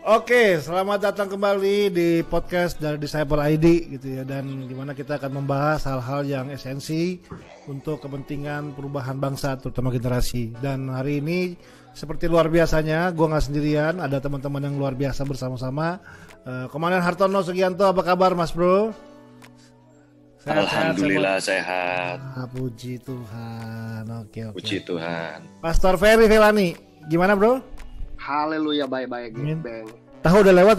Oke, selamat datang kembali di podcast dari Disciple ID gitu ya, dan dimana kita akan membahas hal-hal yang esensi untuk kepentingan perubahan bangsa terutama generasi. Dan hari ini seperti luar biasanya, gue nggak sendirian, ada teman-teman yang luar biasa bersama-sama. Komandan Hartono Sugianto, apa kabar Mas Bro? Alhamdulillah sehat. Puji Tuhan. Oke. Puji Tuhan. Pastor Ferry Velani, gimana Bro? Haleluya, baik-baik Bang. Tahu udah lewat?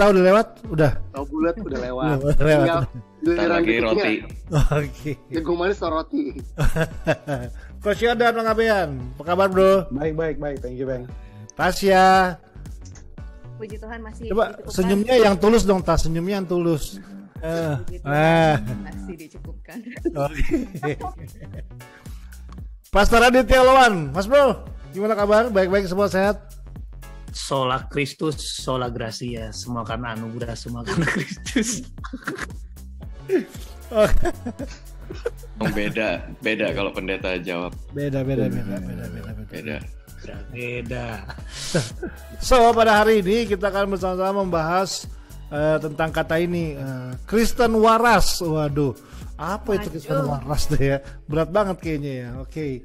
Udah. Tahu bulat udah lewat. Tinggal lagi roti. Oke. Jagung manis atau roti. Coach Yodan Bang Abean, apa kabar Bro? Baik, thank you Bang. Tasya. Puji Tuhan masih. Coba senyumnya yang tulus dong, Tas, senyumnya yang tulus. Masih dicukupkan. Oke. Pastor Aditya Lawan, Mas Bro, gimana kabar? Baik-baik semua, sehat? Sola Christus, sola gracia, semua karena anugerah, semua karena Kristus. Beda kalau pendeta jawab. Beda. So pada hari ini kita akan bersama-sama membahas tentang kata ini, Kristen waras. Waduh, apa itu Kristen waras deh ya? Berat banget kayaknya ya. Oke.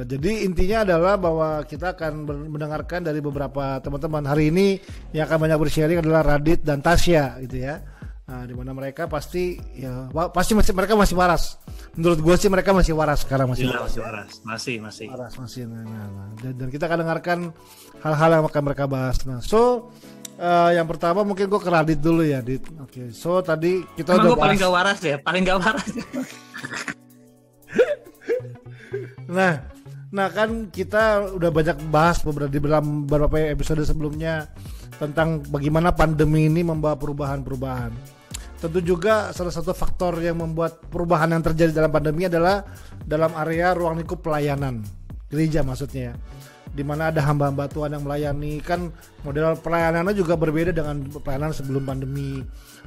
Jadi intinya adalah bahwa kita akan mendengarkan dari beberapa teman-teman. Hari ini yang akan banyak bersharing adalah Radit dan Tasya gitu ya. Di mana mereka mereka masih waras. Menurut gue sih mereka masih waras sekarang, masih waras. Masih. Waras masih. Dan kita akan dengarkan hal-hal yang akan mereka bahas. Nah, yang pertama mungkin gue ke Radit dulu ya, Dit. Oke. So tadi kita udah bahas. Paling gak waras. Nah kan kita udah banyak bahas di dalam beberapa episode sebelumnya tentang bagaimana pandemi ini membawa perubahan-perubahan. Tentu juga salah satu faktor yang membuat perubahan yang terjadi dalam pandemi adalah dalam area ruang lingkup pelayanan gereja, maksudnya, di mana ada hamba-hamba Tuhan yang melayani. Kan model pelayanannya juga berbeda dengan pelayanan sebelum pandemi.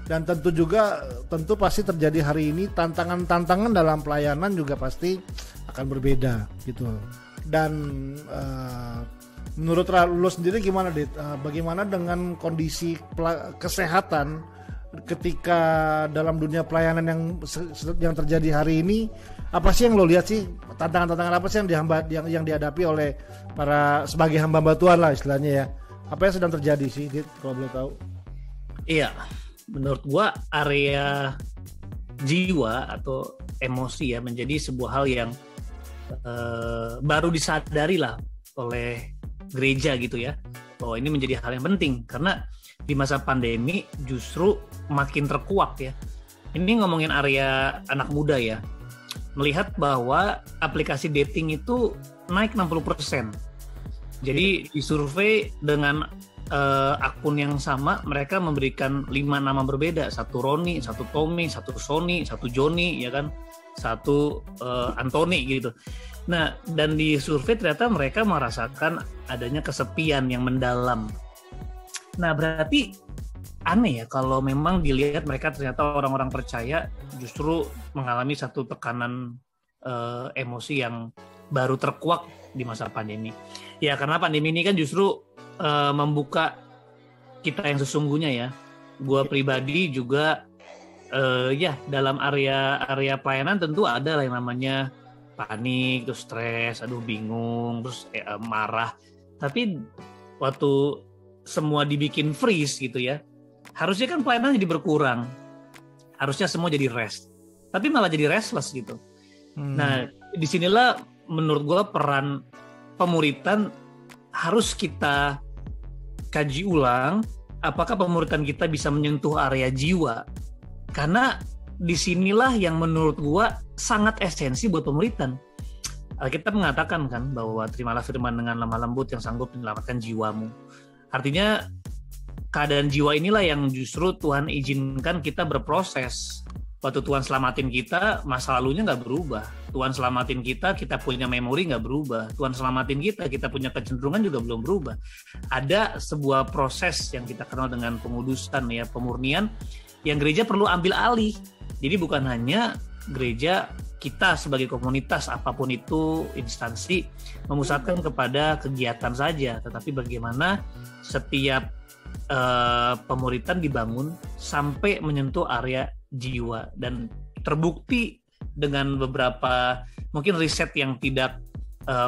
Dan tentu pasti terjadi hari ini tantangan dalam pelayanan juga pasti akan berbeda gitu. Dan menurut lu sendiri gimana, Dit? Bagaimana dengan kondisi kesehatan ketika dalam dunia pelayanan yang terjadi hari ini? Apa sih yang lo lihat sih, tantangan apa sih yang dihadapi oleh para sebagai hamba Tuhan lah istilahnya ya? Apa yang sedang terjadi sih, Dit, kalau boleh tahu? Iya, menurut gua area jiwa atau emosi ya menjadi sebuah hal yang baru disadari lah oleh gereja gitu ya, bahwa ini menjadi hal yang penting karena di masa pandemi justru makin terkuak ya. Ini ngomongin area anak muda ya, melihat bahwa aplikasi dating itu naik 60%. Jadi di survei dengan akun yang sama, mereka memberikan 5 nama berbeda, satu Roni, satu Tommy, satu Sony, satu Joni ya kan, satu Anthony gitu. Nah, dan di survei ternyata mereka merasakan adanya kesepian yang mendalam. Nah, berarti aneh ya kalau memang dilihat mereka ternyata orang-orang percaya justru mengalami satu tekanan emosi yang baru terkuak di masa pandemi. Ya, karena pandemi ini kan justru membuka kita yang sesungguhnya ya. Gua pribadi juga dalam area pelayanan tentu ada yang namanya panik, terus stres, bingung, terus marah. Tapi waktu semua dibikin freeze gitu ya, harusnya kan pelayanan jadi berkurang, harusnya semua jadi rest, tapi malah jadi restless gitu. Nah, disinilah menurut gue peran pemuritan harus kita kaji ulang, apakah pemuritan kita bisa menyentuh area jiwa, karena disinilah yang menurut gue sangat esensi buat pemuritan. Kita mengatakan kan bahwa terimalah firman dengan lemah lembut yang sanggup menyelamatkan jiwamu. Artinya keadaan jiwa inilah yang justru Tuhan izinkan kita berproses. Waktu Tuhan selamatin kita, masa lalunya nggak berubah. Tuhan selamatin kita punya memori nggak berubah. Tuhan selamatin kita punya kecenderungan juga belum berubah. Ada sebuah proses yang kita kenal dengan pengudusan ya, pemurnian, yang gereja perlu ambil alih. Jadi bukan hanya gereja kita sebagai komunitas apapun itu instansi memusatkan kepada kegiatan saja, tetapi bagaimana setiap pemuritan dibangun sampai menyentuh area jiwa, dan terbukti dengan beberapa mungkin riset yang tidak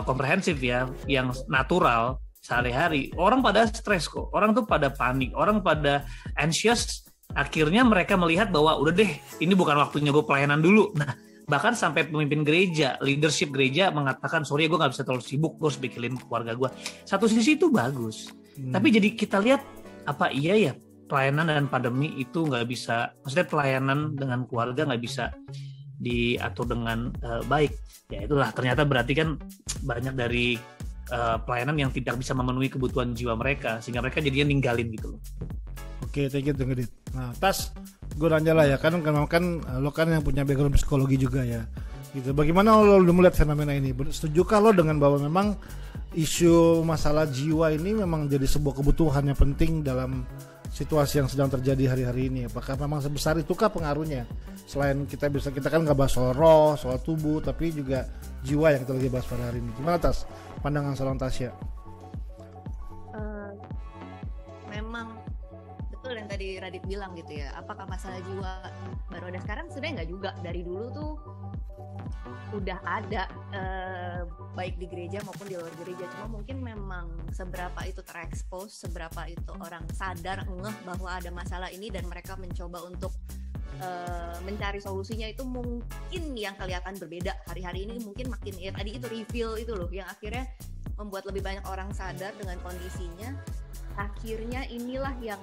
komprehensif ya, yang natural sehari-hari, orang pada stres kok, orang tuh pada panik, orang pada anxious. Akhirnya mereka melihat bahwa udah deh, ini bukan waktunya gue pelayanan dulu. Nah, bahkan sampai pemimpin gereja, leadership gereja mengatakan, sorry gue gak bisa terlalu sibuk, gue harus pikirin keluarga gue. Satu sisi itu bagus, tapi jadi kita lihat, apa iya ya pelayanan dan pandemi itu gak bisa, maksudnya pelayanan dengan keluarga gak bisa diatur dengan baik. Ya itulah, ternyata berarti kan banyak dari pelayanan yang tidak bisa memenuhi kebutuhan jiwa mereka, sehingga mereka jadinya ninggalin gitu loh. Oke, thank you Dit. Nah, Tas, gue nanya lah ya, kan lo kan yang punya background psikologi juga ya. Gitu. Bagaimana lo melihat fenomena ini? Setujukah lo dengan bahwa memang isu masalah jiwa ini memang jadi sebuah kebutuhan yang penting dalam situasi yang sedang terjadi hari-hari ini? Apakah memang sebesar itukah pengaruhnya? Selain kita kan nggak bahas soal roh, soal tubuh, tapi juga jiwa yang kita lagi bahas pada hari ini. Gimana Tas? Pandangan seorang Tasya? Memang betul yang tadi Radit bilang gitu ya. Apakah masalah jiwa baru ada sekarang? Sebenarnya nggak juga. Dari dulu tuh udah ada, baik di gereja maupun di luar gereja. Cuma mungkin memang seberapa itu terekspos, seberapa itu orang sadar ngeh bahwa ada masalah ini dan mereka mencoba untuk mencari solusinya, itu mungkin yang kelihatan berbeda hari-hari ini. Mungkin makin ya tadi itu reveal itu loh yang akhirnya membuat lebih banyak orang sadar dengan kondisinya. Akhirnya inilah yang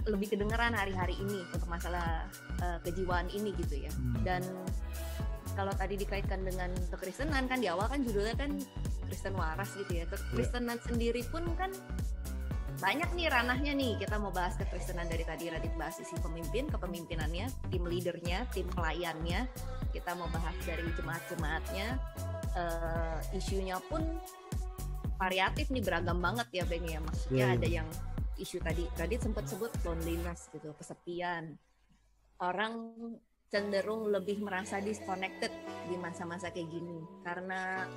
lebih kedengeran hari-hari ini untuk masalah kejiwaan ini gitu ya. Dan kalau tadi dikaitkan dengan kekristenan, kan di awal kan judulnya kan Kristen waras gitu ya. Kekristenan sendiri pun kan banyak nih ranahnya nih. Kita mau bahas kekristenan dari tadi Radit bahas sisi pemimpin, kepemimpinannya, tim leadernya, tim pelayannya. Kita mau bahas dari jemaat-jemaatnya. Isunya pun variatif nih, beragam banget ya Beng ya. Maksudnya ada yang isu tadi Radit sempat sebut loneliness gitu, kesepian. Orang cenderung lebih merasa disconnected di masa-masa kayak gini karena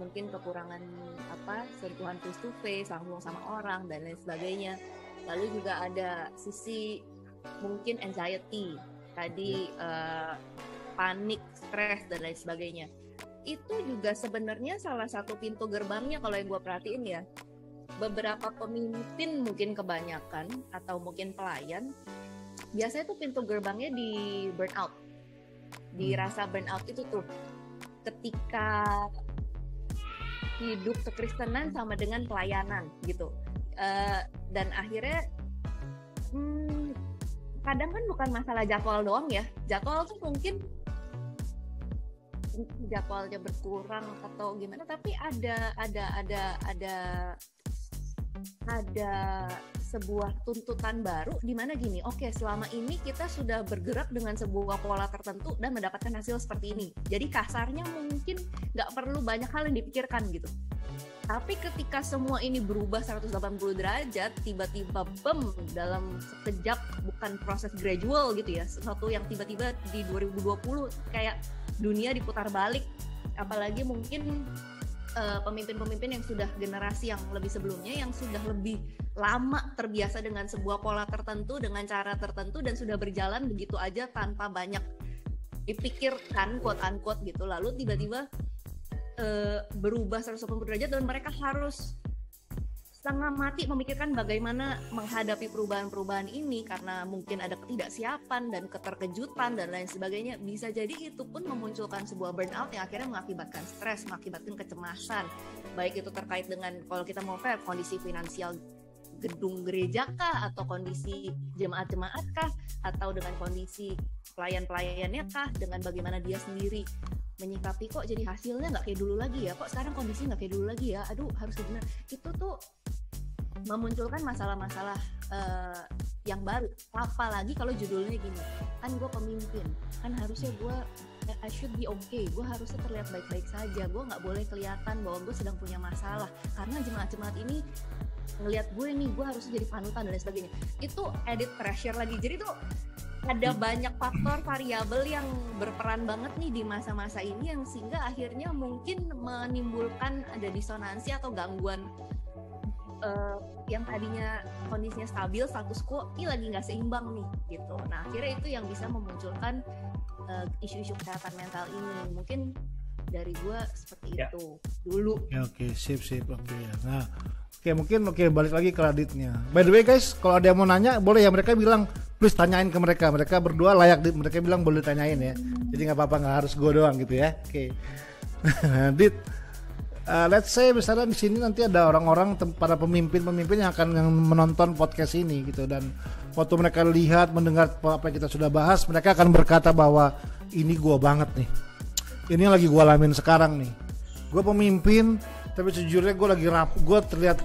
mungkin kekurangan sentuhan face to face, langsung sama orang dan lain sebagainya. Lalu juga ada sisi mungkin anxiety tadi, panik, stres dan lain sebagainya. Itu juga sebenarnya salah satu pintu gerbangnya kalau yang gue perhatiin ya. Beberapa pemimpin mungkin kebanyakan atau mungkin pelayan biasanya tuh pintu gerbangnya di burnout, dirasa burnout itu tuh ketika hidup kekristenan sama dengan pelayanan gitu, dan akhirnya kadang kan bukan masalah jadwal doang ya, jadwal tuh mungkin jadwalnya berkurang atau gimana, tapi ada sebuah tuntutan baru di mana gini, oke, selama ini kita sudah bergerak dengan sebuah pola tertentu dan mendapatkan hasil seperti ini. Jadi kasarnya mungkin nggak perlu banyak hal yang dipikirkan gitu. Tapi ketika semua ini berubah 180 derajat, tiba-tiba dalam sekejap, bukan proses gradual gitu ya, sesuatu yang tiba-tiba di 2020 kayak dunia diputar balik. Apalagi mungkin pemimpin-pemimpin yang sudah generasi yang lebih sebelumnya, yang sudah lebih lama terbiasa dengan sebuah pola tertentu, dengan cara tertentu, dan sudah berjalan begitu aja tanpa banyak dipikirkan, quote-unquote gitu. Lalu tiba-tiba berubah 180 derajat dan mereka harus setengah mati memikirkan bagaimana menghadapi perubahan-perubahan ini karena mungkin ada ketidaksiapan dan keterkejutan dan lain sebagainya. Bisa jadi itu pun memunculkan sebuah burnout yang akhirnya mengakibatkan stres, mengakibatkan kecemasan. Baik itu terkait dengan, kalau kita mau fair, kondisi finansial gedung gereja kah, atau kondisi jemaat-jemaat kah, atau dengan kondisi pelayan-pelayannya kah, dengan bagaimana dia sendiri menyikapi, kok jadi hasilnya nggak kayak dulu lagi ya, kok sekarang kondisi nggak kayak dulu lagi ya, aduh harus gimana. Itu tuh memunculkan masalah-masalah yang baru. Apalagi kalau judulnya gini, kan gue pemimpin, kan harusnya gue I should be okay, gue harusnya terlihat baik-baik saja, gue nggak boleh kelihatan bahwa gue sedang punya masalah karena jemaat-jemaat ini ngelihat gue nih, gue harusnya jadi panutan dan lain sebagainya. Itu added pressure lagi. Jadi tuh ada banyak faktor variabel yang berperan banget nih di masa-masa ini, yang sehingga akhirnya mungkin menimbulkan ada disonansi atau gangguan yang tadinya kondisinya stabil, status quo, ini lagi nggak seimbang nih gitu. Nah akhirnya itu yang bisa memunculkan isu-isu kesehatan mental ini. Mungkin dari gue seperti itu dulu. Oke, sip. Oke. Nah, mungkin balik lagi ke Raditnya. By the way guys, kalau ada yang mau nanya boleh ya, mereka bilang please tanyain ke mereka. Mereka berdua layak, mereka bilang boleh tanyain ya. Jadi nggak apa-apa, nggak harus gue doang gitu ya. Oke. Dit, let's say misalnya di sini nanti ada orang-orang para pemimpin yang akan menonton podcast ini gitu, dan waktu mereka lihat mendengar apa yang kita sudah bahas, mereka akan berkata bahwa ini gua banget nih, ini yang lagi gua alamin sekarang nih. Gua pemimpin tapi sejujurnya gua lagi rapuh, gua terlihat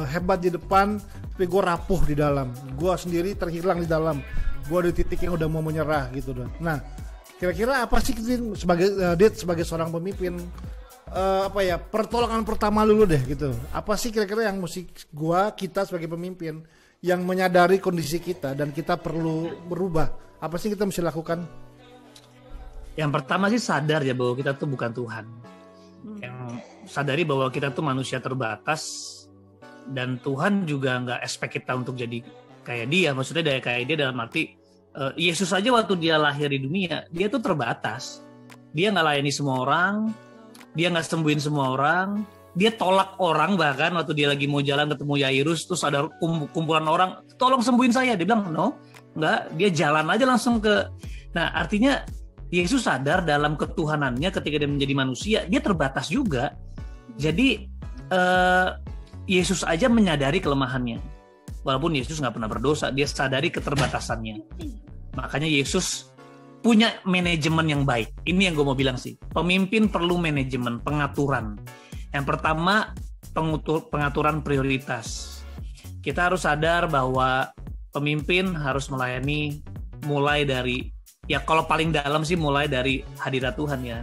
hebat di depan tapi gua rapuh di dalam, gua sendiri terhilang di dalam, gua di titik yang udah mau menyerah gitu. Nah kira-kira apa sih sebagai seorang pemimpin, pertolongan pertama dulu deh gitu. Apa sih kira-kira yang mesti kita sebagai pemimpin yang menyadari kondisi kita dan kita perlu berubah? Apa sih kita mesti lakukan? Yang pertama sih sadar ya bahwa kita tuh bukan Tuhan. Yang sadari bahwa kita tuh manusia terbatas, dan Tuhan juga nggak expect kita untuk jadi kayak dia. Maksudnya kayak dia dalam arti Yesus aja waktu dia lahir di dunia, dia tuh terbatas. Dia nggak layani semua orang, dia nggak sembuhin semua orang, dia tolak orang. Bahkan waktu dia lagi mau jalan ketemu Yairus, terus ada kumpulan orang, tolong sembuhin saya, dia bilang no, nggak, dia jalan aja langsung ke. Nah artinya Yesus sadar dalam ketuhanannya ketika dia menjadi manusia, dia terbatas juga. Jadi Yesus aja menyadari kelemahannya. Walaupun Yesus nggak pernah berdosa, dia sadari keterbatasannya. Makanya Yesus punya manajemen yang baik. Ini yang gue mau bilang sih. Pemimpin perlu manajemen, pengaturan. Yang pertama, pengaturan prioritas. Kita harus sadar bahwa pemimpin harus melayani mulai dari, ya kalau paling dalam sih mulai dari hadirat Tuhan ya.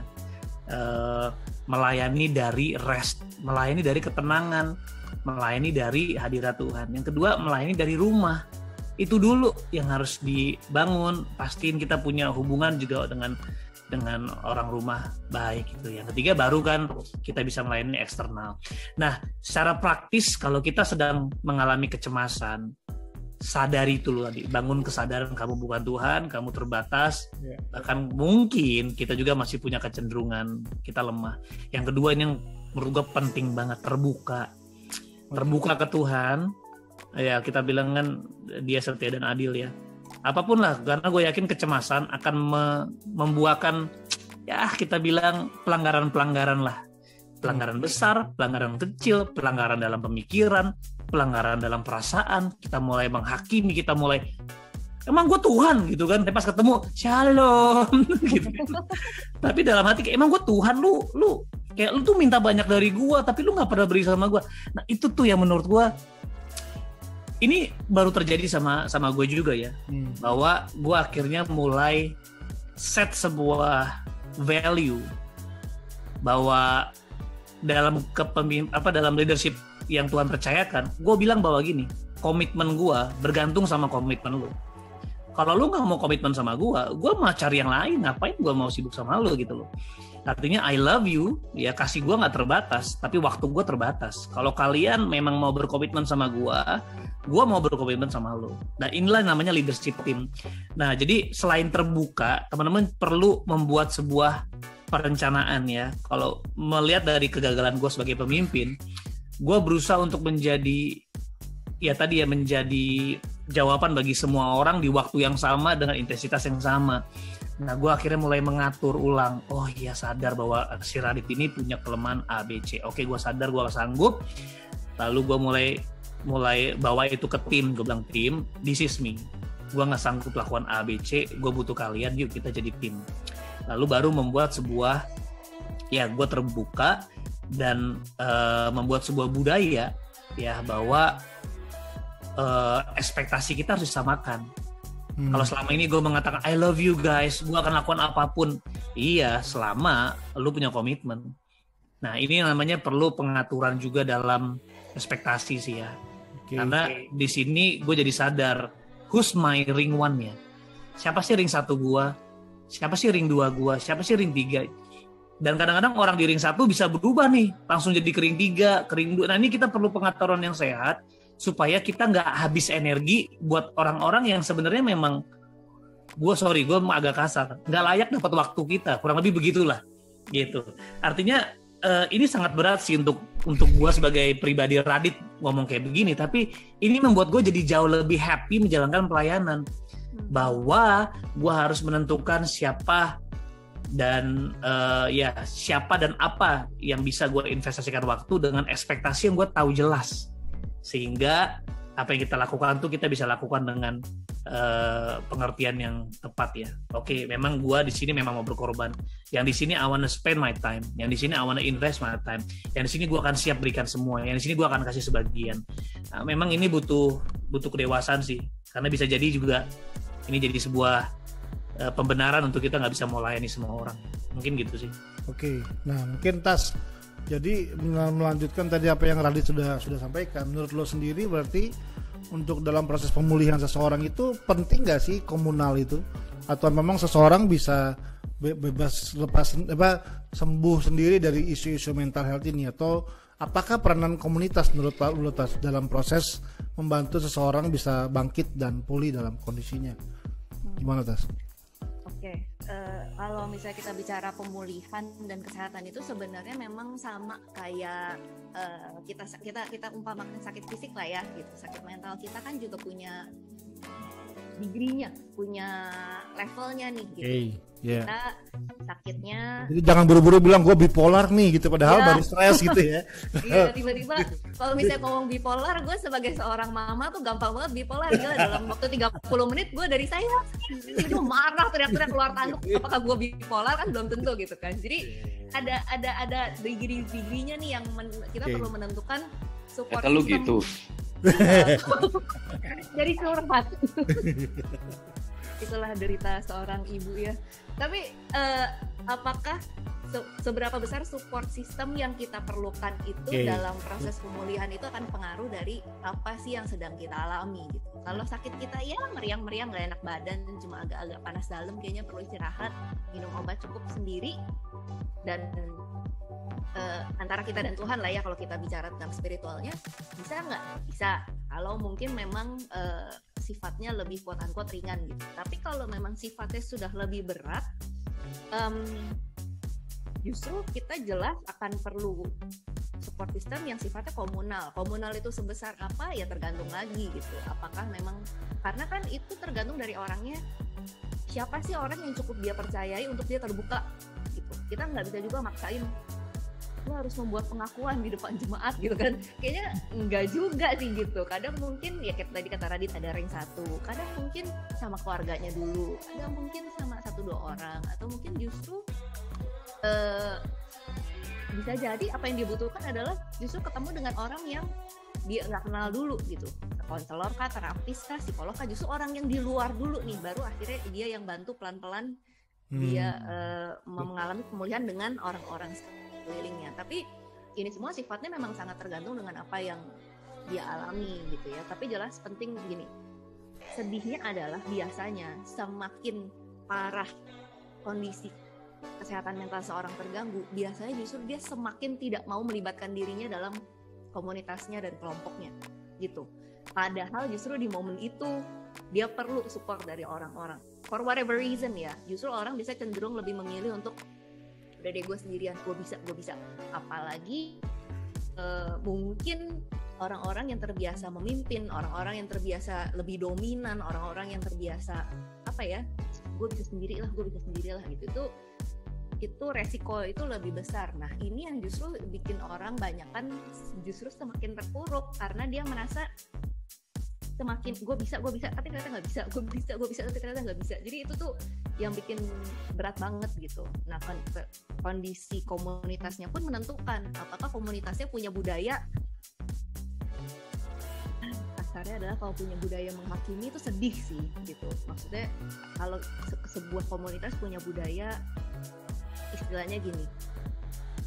Melayani dari rest, melayani dari ketenangan, melayani dari hadirat Tuhan. Yang kedua, melayani dari rumah. Itu dulu yang harus dibangun. Pastiin kita punya hubungan juga dengan orang rumah baik gitu. Yang ketiga baru kan kita bisa melayani eksternal. Nah, secara praktis kalau kita sedang mengalami kecemasan, sadari itu loh, bangun kesadaran kamu bukan Tuhan, kamu terbatas. Bahkan mungkin kita juga masih punya kecenderungan kita lemah. Yang kedua ini yang menurut gue penting banget, terbuka ke Tuhan. Ya kita bilang kan dia setia dan adil ya. Apapun lah, karena gue yakin kecemasan akan membuahkan ya kita bilang pelanggaran lah. Pelanggaran besar, pelanggaran kecil, pelanggaran dalam pemikiran, pelanggaran dalam perasaan. Kita mulai menghakimi, kita mulai emang gue Tuhan gitu kan. Tapi pas ketemu shalom gitu. Tapi dalam hati emang gue Tuhan, lu kayak lu tuh minta banyak dari gue tapi lu nggak pernah beri sama gue. Nah itu tuh yang menurut gue ini baru terjadi sama gue juga ya. Bahwa gue akhirnya mulai set sebuah value bahwa dalam dalam leadership yang Tuhan percayakan, gue bilang bahwa gini, komitmen gue bergantung sama komitmen lu. Kalau lu nggak mau komitmen sama gue mah cari yang lain. Ngapain gue mau sibuk sama lu gitu loh. Artinya I love you, ya kasih gue nggak terbatas, tapi waktu gue terbatas. Kalau kalian memang mau berkomitmen sama gue mau berkomitmen sama lo. Nah inilah namanya leadership team. Nah jadi selain terbuka, teman-teman perlu membuat sebuah perencanaan ya. Kalau melihat dari kegagalan gue sebagai pemimpin, gue berusaha untuk menjadi jawaban bagi semua orang di waktu yang sama dengan intensitas yang sama. Nah, gue akhirnya mulai mengatur ulang. Oh iya, sadar bahwa si Radit ini punya kelemahan A, B, C. Oke, gue sadar gue sanggup. Lalu gue mulai bawa itu ke tim. Gue bilang, tim, this is me. Gue nggak sanggup lakukan A, B, C. Gue butuh kalian, yuk kita jadi tim. Lalu baru membuat sebuah, ya gue terbuka dan membuat sebuah budaya ya bahwa ekspektasi kita harus disamakan. Kalau selama ini gue mengatakan I love you guys, gue akan lakukan apapun. Iya, selama lu punya komitmen. Nah ini namanya perlu pengaturan juga dalam ekspektasi sih ya. Karena di sini gue jadi sadar, who's my ring one ya? Siapa sih ring 1 gue? Siapa sih ring 2 gue? Siapa sih ring 3? Dan kadang-kadang orang di ring 1 bisa berubah nih, langsung jadi ke ring 3, ke ring 2. Nah ini kita perlu pengaturan yang sehat supaya kita nggak habis energi buat orang-orang yang sebenarnya memang gue agak kasar, nggak layak dapat waktu kita, kurang lebih begitulah gitu. Artinya ini sangat berat sih untuk gue sebagai pribadi Radit ngomong kayak begini, tapi ini membuat gue jadi jauh lebih happy menjalankan pelayanan, bahwa gue harus menentukan siapa dan siapa dan apa yang bisa gue investasikan waktu dengan ekspektasi yang gue tahu jelas, sehingga apa yang kita lakukan tuh kita bisa lakukan dengan pengertian yang tepat ya. Oke, memang gue di sini memang mau berkorban. Yang di sini I wanna spend my time. Yang di sini I wanna invest my time. Yang di sini gue akan siap berikan semua. Yang di sini gue akan kasih sebagian. Nah, memang ini butuh kedewasaan sih, karena bisa jadi juga ini jadi sebuah pembenaran untuk kita nggak bisa melayani semua orang. Mungkin gitu sih. Oke, nah mungkin Tas. Jadi melanjutkan tadi apa yang Radit sudah sampaikan. Menurut lo sendiri berarti untuk dalam proses pemulihan seseorang itu penting nggak sih komunal itu? Atau memang seseorang bisa bebas sembuh sendiri dari isu-isu mental health ini? Atau apakah peranan komunitas menurut Pak Tas dalam proses membantu seseorang bisa bangkit dan pulih dalam kondisinya? Gimana Tas? Oke, kalau misalnya kita bicara pemulihan dan kesehatan itu sebenarnya memang sama kayak kita umpamakan sakit fisik lah ya, gitu. Sakit mental kita kan juga punya degree-nya, punya levelnya nih gitu. Kita sakitnya. Jadi jangan buru-buru bilang gue bipolar nih gitu, padahal baru stres gitu ya. Iya, tiba-tiba kalau misalnya ngomong bipolar, gue sebagai seorang mama tuh gampang banget bipolar. Gila, dalam waktu 30 menit gue dari saya udah marah, teriak-teriak keluar tanduk. Apakah gue bipolar kan belum tentu gitu kan. Jadi ada degree-nya nih yang kita perlu menentukan support kata lu gitu. Dari curhat. Itulah derita seorang ibu ya. Tapi apakah seberapa besar support system yang kita perlukan itu dalam proses pemulihan itu akan pengaruh dari apa sih yang sedang kita alami gitu. Kalau sakit kita ya meriang-meriang gak enak badan, cuma agak-agak panas dalam, kayaknya perlu istirahat, minum obat cukup sendiri, dan antara kita dan Tuhan lah ya kalau kita bicara tentang spiritualnya. Bisa nggak? Bisa. Kalau mungkin memang sifatnya lebih quote-unquote ringan gitu. Tapi kalau memang sifatnya sudah lebih berat, justru kita jelas akan perlu support system yang sifatnya komunal. Komunal itu sebesar apa ya tergantung lagi gitu. Apakah memang, karena kan itu tergantung dari orangnya, siapa sih orang yang cukup dia percayai untuk dia terbuka gitu. Kita nggak bisa juga maksain lu harus membuat pengakuan di depan jemaat gitu kan, kayaknya enggak juga sih gitu. Kadang mungkin ya kayak tadi kata Radit, ada ring satu, kadang mungkin sama keluarganya dulu, kadang mungkin sama 1-2 orang, atau mungkin justru bisa jadi apa yang dibutuhkan adalah justru ketemu dengan orang yang dia nggak kenal dulu gitu, konselor kah, terapis kah, psikolog kah, justru orang yang di luar dulu nih, baru akhirnya dia yang bantu pelan-pelan dia mengalami pemulihan dengan orang-orang kelilingnya. Tapi ini semua sifatnya memang sangat tergantung dengan apa yang dia alami gitu ya. Tapi jelas penting begini, sedihnya adalah biasanya semakin parah kondisi kesehatan mental seorang terganggu, biasanya justru dia semakin tidak mau melibatkan dirinya dalam komunitasnya dan kelompoknya gitu. Padahal justru di momen itu dia perlu support dari orang-orang for whatever reason ya. Justru orang bisa cenderung lebih memilih untuk udah deh gue sendirian, gue bisa. Apalagi mungkin orang-orang yang terbiasa memimpin, orang-orang yang terbiasa lebih dominan, orang-orang yang terbiasa apa ya, gue bisa sendirilah gitu, itu resiko itu lebih besar. Nah ini yang justru bikin orang banyak kan justru semakin terpuruk, karena dia merasa semakin gue bisa tapi ternyata nggak bisa, gue bisa tapi ternyata nggak bisa. Jadi itu tuh yang bikin berat banget gitu. Nah kondisi komunitasnya pun menentukan apakah komunitasnya punya budaya, kasarnya adalah kalau punya budaya menghakimi itu sedih sih gitu. Maksudnya kalau sebuah komunitas punya budaya, istilahnya gini,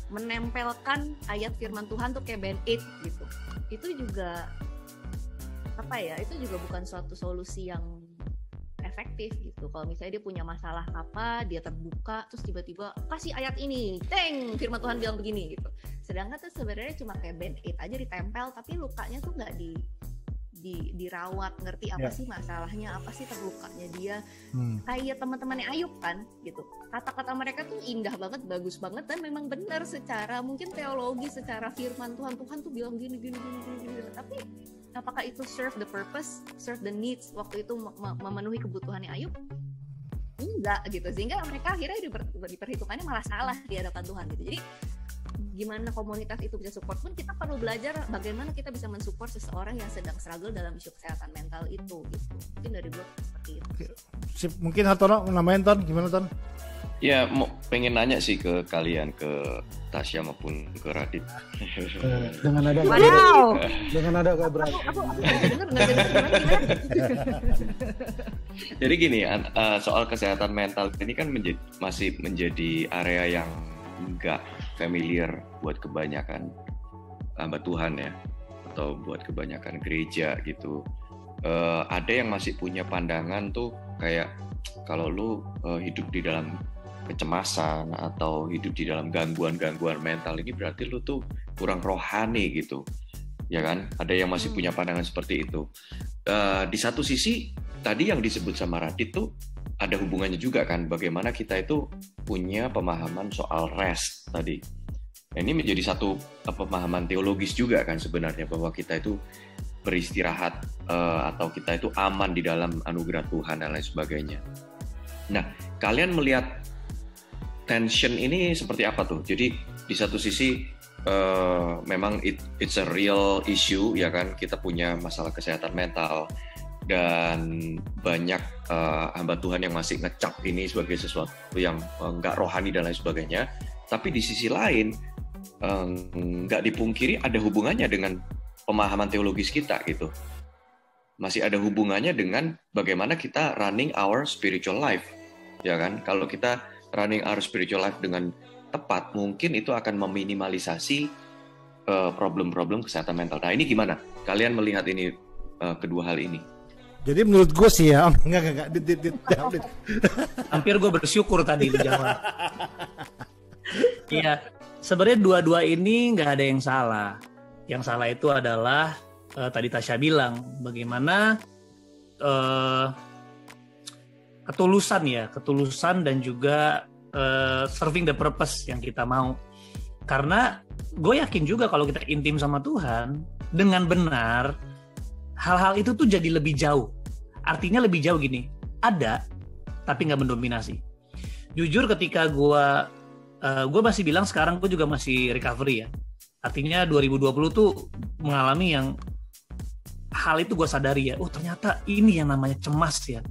menempelkan ayat firman Tuhan tuh kayak band-aid gitu, itu juga apa ya, itu juga bukan suatu solusi yang efektif gitu. Kalau misalnya dia punya masalah apa, dia terbuka terus tiba-tiba kasih ayat ini, teng, firman Tuhan bilang begini gitu, sedangkan tuh sebenarnya cuma kayak band-aid aja ditempel, tapi lukanya tuh nggak dirawat, ngerti apa sih masalahnya, apa sih terlukanya dia. Kayak teman-temannya Ayub kan gitu. Kata-kata mereka tuh indah banget, bagus banget, dan memang benar secara mungkin teologi, secara firman Tuhan tuh bilang gini. Tapi apakah itu serve the purpose, serve the needs waktu itu memenuhi kebutuhannya Ayub? Enggak gitu, sehingga mereka akhirnya diperhitungannya malah salah di hadapan Tuhan gitu. Jadi gimana komunitas itu bisa support pun, kita perlu belajar bagaimana kita bisa mensupport seseorang yang sedang struggle dalam isu kesehatan mental itu gitu. Mungkin dari gue seperti itu. Sip, mungkin Hatono namain Ton, gimana Ton? Ya, pengen nanya sih ke kalian, ke Tasya maupun ke Radit. Dengan ada kayak berat. Aku nggak dengar gimana. Jadi gini, soal kesehatan mental ini kan masih menjadi area yang nggak familiar buat kebanyakan hamba Tuhan ya, atau buat kebanyakan gereja gitu. Ada yang masih punya pandangan tuh kayak kalau lu hidup di dalam kecemasan atau hidup di dalam gangguan-gangguan mental ini berarti lu tuh kurang rohani gitu, ya kan? Ada yang masih punya pandangan seperti itu. Di satu sisi tadi yang disebut sama Radit tuh ada hubungannya juga kan, bagaimana kita itu punya pemahaman soal rest tadi. Ini menjadi satu pemahaman teologis juga kan sebenarnya, bahwa kita itu beristirahat atau kita itu aman di dalam anugerah Tuhan dan lain sebagainya. Nah, kalian melihat tension ini seperti apa tuh? Jadi di satu sisi memang it's a real issue ya kan, kita punya masalah kesehatan mental dan banyak hamba Tuhan yang masih ngecap ini sebagai sesuatu yang nggak rohani dan lain sebagainya. Tapi di sisi lain nggak dipungkiri ada hubungannya dengan pemahaman teologis kita gitu. Masih ada hubungannya dengan bagaimana kita running our spiritual life, ya kan? Kalau kita running our spiritual life dengan tepat, mungkin itu akan meminimalisasi problem-problem kesehatan mental. Nah, ini gimana? Kalian melihat ini kedua hal ini? Jadi menurut gue sih ya, enggak, dit. Hampir gue bersyukur tadi lu jawab. Iya, sebenarnya dua-dua ini nggak ada yang salah. Yang salah itu adalah tadi Tasya bilang bagaimana ketulusan dan juga serving the purpose yang kita mau. Karena gue yakin juga kalau kita intim sama Tuhan dengan benar, hal-hal itu tuh jadi lebih jauh. Artinya lebih jauh gini, ada tapi nggak mendominasi. Jujur ketika gue masih bilang sekarang gue juga masih recovery ya. Artinya 2020 tuh mengalami yang hal itu gue sadari ya, oh ternyata ini yang namanya cemas ya.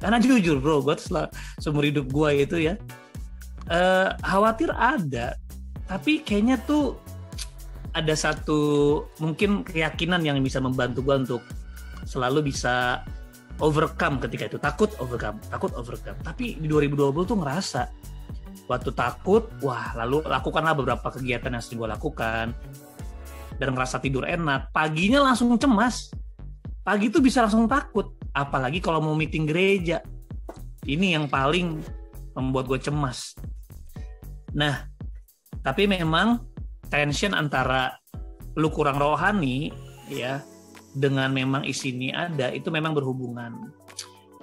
Karena jujur bro, gue seumur hidup gue itu ya khawatir ada, tapi kayaknya tuh ada satu mungkin keyakinan yang bisa membantu gue untuk selalu bisa overcome ketika itu. Takut overcome. Tapi di 2020 tuh ngerasa waktu takut, wah lalu lakukanlah beberapa kegiatan yang sering gue lakukan dan ngerasa tidur enak. Paginya langsung cemas. Pagi tuh bisa langsung takut. Apalagi kalau mau meeting gereja. Ini yang paling membuat gue cemas. Nah, tapi memang tension antara lu kurang rohani ya dengan memang isi ini ada, itu memang berhubungan.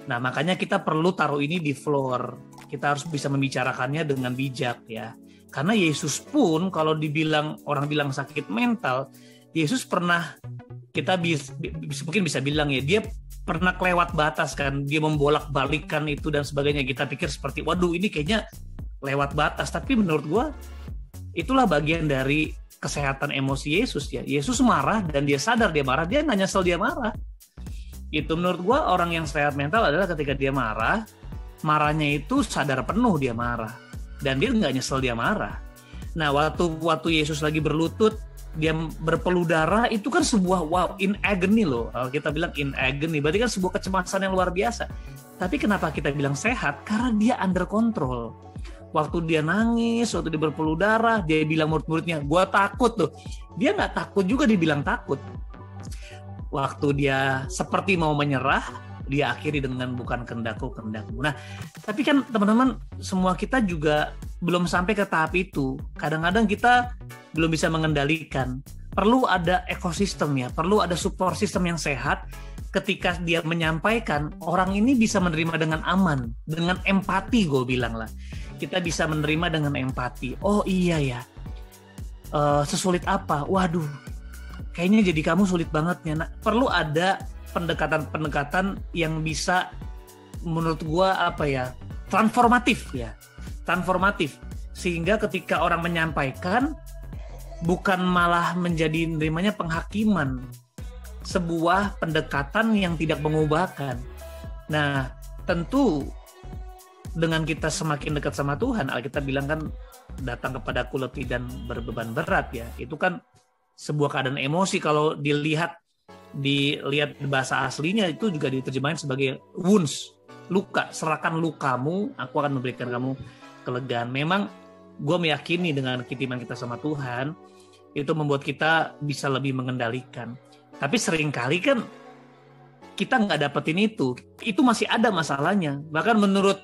Nah, makanya kita perlu taruh ini di floor. Kita harus bisa membicarakannya dengan bijak ya. Karena Yesus pun kalau orang bilang sakit mental, Yesus pernah, kita mungkin bisa bilang ya, dia pernah kelewat batas kan, dia membolak-balikan itu dan sebagainya. Kita pikir seperti, waduh ini kayaknya lewat batas. Tapi menurut gua itulah bagian dari kesehatan emosi Yesus ya. Yesus marah dan dia sadar dia marah, dia nggak nyesel dia marah. Itu menurut gua orang yang sehat mental adalah ketika dia marahnya itu sadar penuh dia marah dan dia nggak nyesel dia marah. Nah waktu Yesus lagi berlutut, dia berpeluh darah, itu kan sebuah wow, in agony loh. Kalau kita bilang in agony, berarti kan sebuah kecemasan yang luar biasa. Tapi kenapa kita bilang sehat? Karena dia under control. Waktu dia nangis, waktu dia berpeluh darah, dia bilang murid-muridnya, gua takut tuh. Dia nggak takut juga dibilang takut. Waktu dia seperti mau menyerah, dia akhiri dengan bukan kehendakku. Nah, tapi kan teman-teman, semua kita juga belum sampai ke tahap itu. Kadang-kadang kita belum bisa mengendalikan. perlu ada ekosistem ya, perlu ada support system yang sehat. Ketika dia menyampaikan, orang ini bisa menerima dengan aman, dengan empati, gue bilang lah. Kita bisa menerima dengan empati. Oh iya ya, sesulit apa? Waduh, kayaknya jadi kamu sulit banget ya. Nah, perlu ada pendekatan-pendekatan yang bisa, menurut gue transformatif ya, transformatif. Sehingga ketika orang menyampaikan, bukan malah menjadi nerimanya penghakiman, sebuah pendekatan yang tidak mengubahkan. Nah, tentu dengan kita semakin dekat sama Tuhan, Alkitab bilang kan, datang kepadaku letih dan berbeban berat ya. Itu kan sebuah keadaan emosi. Kalau dilihat bahasa aslinya itu juga diterjemahin sebagai wounds, luka. Serahkan lukamu, aku akan memberikan kamu kelegaan. Memang gue meyakini dengan kiriman kita sama Tuhan, itu membuat kita bisa lebih mengendalikan. Tapi seringkali kan kita nggak dapetin itu masih ada masalahnya. Bahkan menurut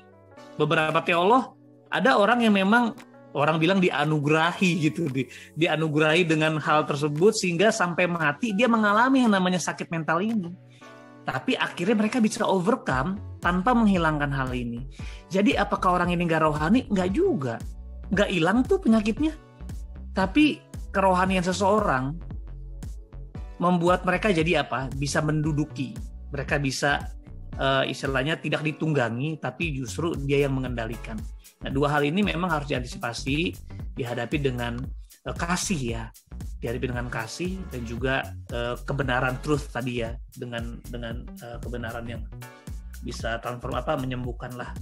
beberapa teolog, ada orang yang memang orang bilang dianugerahi gitu, dianugerahi dengan hal tersebut sehingga sampai mati dia mengalami yang namanya sakit mental ini. Tapi akhirnya mereka bisa overcome tanpa menghilangkan hal ini. Jadi apakah orang ini nggak rohani? Nggak juga, nggak hilang tuh penyakitnya. Tapi kerohanian seseorang membuat mereka jadi bisa menduduki. Mereka bisa istilahnya tidak ditunggangi, tapi justru dia yang mengendalikan. Nah, dua hal ini memang harus diantisipasi, dihadapi dengan kasih ya, dihadapi dengan kasih dan juga kebenaran, truth tadi ya, dengan kebenaran yang bisa menyembuhkan lah.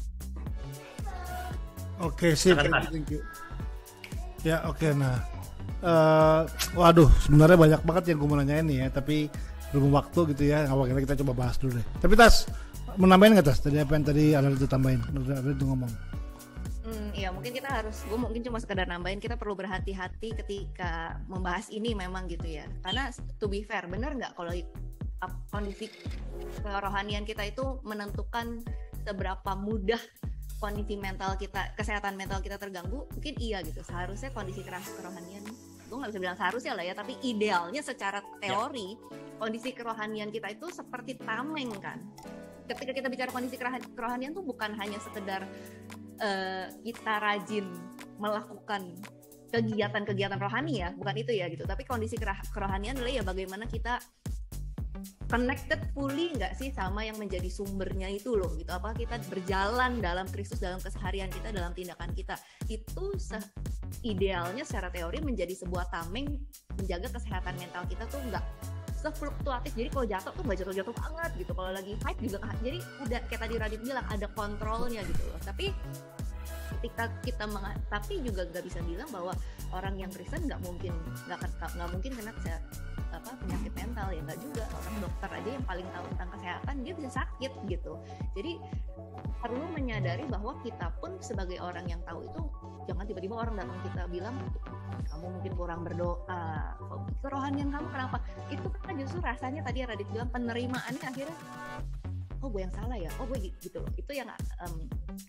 Oke, sip, thank you. Ya, oke, nah. Waduh, sebenarnya banyak banget yang gue mau nanyain nih ya, tapi belum waktu gitu ya. Awalnya kita coba bahas dulu deh. Tapi Tas, menambahin nggak Tas? Tadi apa yang tadi ada itu tambahin? Ada itu ngomong. Ya mungkin gue mungkin cuma sekedar nambahin, kita perlu berhati-hati ketika membahas ini memang gitu ya. Karena to be fair, benar nggak kalau kondisi kerohanian kita itu menentukan seberapa mudah kondisi mental kita, kesehatan mental kita terganggu? Mungkin iya gitu. Seharusnya kondisi kerohanian, gue nggak bisa bilang seharusnya lah ya, tapi idealnya secara teori kondisi kerohanian kita itu seperti tameng kan. Ketika kita bicara kondisi kerohanian tuh bukan hanya sekedar kita rajin melakukan kegiatan-kegiatan rohani ya, bukan itu ya gitu. Tapi kondisi kerohanian adalah ya bagaimana kita connected fully nggak sih sama yang menjadi sumbernya itu loh gitu. Apa kita berjalan dalam Kristus dalam keseharian kita, dalam tindakan kita. Itu idealnya secara teori menjadi sebuah tameng menjaga kesehatan mental kita tuh nggak sefluktuatif. Jadi kalau jatuh tuh nggak jatuh-jatuh banget gitu. Kalau lagi fight juga jadi udah kayak tadi Radit bilang ada kontrolnya gitu loh. Tapi ketika kita tapi juga nggak bisa bilang bahwa orang yang Kristen nggak mungkin kena penyakit mental ya, nggak juga. Orang dokter aja yang paling tahu tentang kesehatan dia bisa sakit gitu. Jadi perlu menyadari bahwa kita pun sebagai orang yang tahu itu, jangan tiba-tiba orang datang kita bilang kamu mungkin kurang berdoa, kerohanian kamu kenapa, itu kan justru rasanya tadi Radit bilang penerimaannya akhirnya oh gue yang salah ya, oh gue gitu loh. Itu yang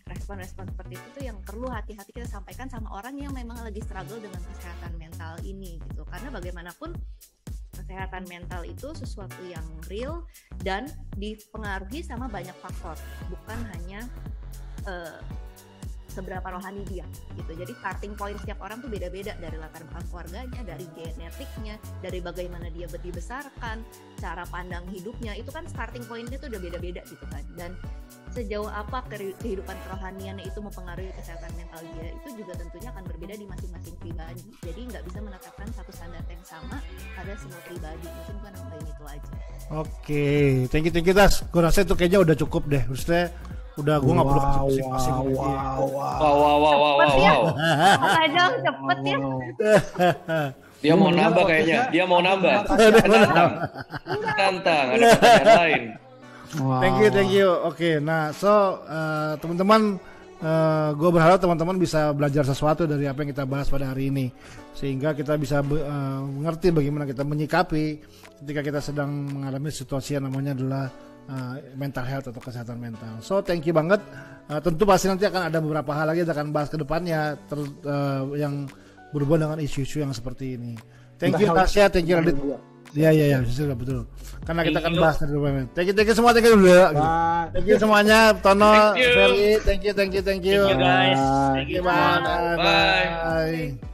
respon-respon seperti itu tuh yang perlu hati-hati kita sampaikan sama orang yang memang lagi struggle dengan kesehatan mental ini gitu. Karena bagaimanapun kesehatan mental itu sesuatu yang real dan dipengaruhi sama banyak faktor, bukan hanya seberapa rohani dia gitu. Jadi starting point setiap orang tuh beda-beda, dari latar belakang keluarganya, dari genetiknya, dari bagaimana dia dibesarkan, cara pandang hidupnya, itu kan starting pointnya tuh udah beda-beda gitu kan. Dan sejauh apa kehidupan kerohaniannya itu mempengaruhi kesehatan mental dia, itu juga tentunya akan berbeda di masing-masing pribadi. Jadi nggak bisa menetapkan satu standar yang sama pada semua pribadi. Mungkin gue nambahin itu aja. Oke, thank you Tas. Gue rasa itu kayaknya udah cukup deh. Maksudnya udah gue nggak perlu kasih pusing-pusing lagi. Wow. Aja cepet ya. Dia mau nambah kayaknya. Dia mau nambah. Tantang. Ada pertanyaan lain. Wow. Thank you. Oke, nah teman-teman, gue berharap teman-teman bisa belajar sesuatu dari apa yang kita bahas pada hari ini, sehingga kita bisa mengerti bagaimana kita menyikapi ketika kita sedang mengalami situasi yang namanya adalah mental health atau kesehatan mental. So thank you banget. Tentu pasti nanti akan ada beberapa hal lagi yang akan bahas ke depannya yang berhubungan dengan isu-isu yang seperti ini. Thank you Tasya, thank you Radit. Iya, sudah betul. Karena kita akan bahas dari mana. Thank you semua, thank you dulu. Thank you semuanya, Tono, Ferry, thank you. Thank you guys. Thank you, bye.